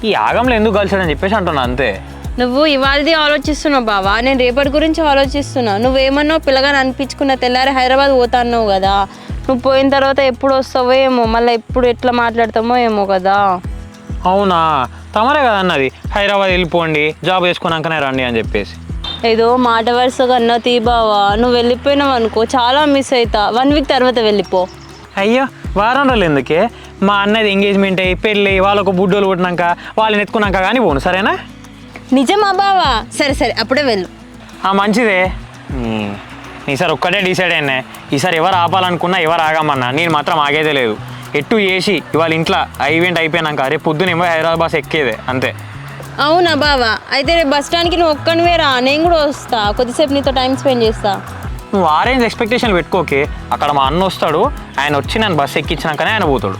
ఈ ఆగంలో ఎందుకు కలిసాడని చెప్పేసి అంటున్నా అంతే. నువ్వు ఇవాళది ఆలోచిస్తున్నావు బావా, నేను రేపటి గురించి ఆలోచిస్తున్నా. నువ్వేమన్నావు పిల్లగాని అనిపించుకున్న తెల్లారి హైదరాబాద్ పోతా అన్నావు కదా. నువ్వు పోయిన తర్వాత ఎప్పుడు వస్తావో ఏమో, మళ్ళీ ఎప్పుడు ఎట్లా మాట్లాడతామో ఏమో కదా. అవునా, తమరే కదా అన్నది హైదరాబాద్ వెళ్ళిపోండి, జాబ్ చేసుకున్నాకనే రండి అని చెప్పేసి. ఏదో మాట వరుసగా అన్నా తీ బావా. నువ్వు వెళ్ళిపోయినావు అనుకో చాలా మిస్ అవుతా. 1 వీక్ తర్వాత వెళ్ళిపో. అయ్యో వారం రోజులు ఎందుకే, మా అన్నది ఎంగేజ్మెంట్ అయ్యి పెళ్ళి వాళ్ళకు బుడ్డోలు పుట్టినాక వాళ్ళని ఎత్తుకున్నాక కానీ పోను, సరేనా? నిజమా బావా? సరే సరే అప్పుడే వెళ్ళు. మంచిదే. ఈసారి ఒక్కటే డిసైడ్ అయినా, ఈసారి ఎవరు ఆపాలనుకున్నా ఎవరు ఆగమన్నా నేను మాత్రం ఆగేదే లేదు. ఎట్టు చేసి ఇవాళ ఇంట్లో ఈవెంట్ అయిపోయినాక రేపు పొద్దున ఏమో హైదరాబాద్ బస్ ఎక్కేదే అంతే. అవునా బావా? అయితే రేపు బస్ స్టాండ్కి నువ్వు ఒక్కనివే రా, నేను కూడా వస్తా. కొద్దిసేపు నీతో టైం స్పెండ్ చేస్తా. నువ్వు ఆరేంజ్ ఎక్స్పెక్టేషన్లు పెట్టుకోకే, అక్కడ మా అన్న వస్తాడు, ఆయన వచ్చి నన్ను బస్సు ఎక్కించినాకనే ఆయన పోతాడు.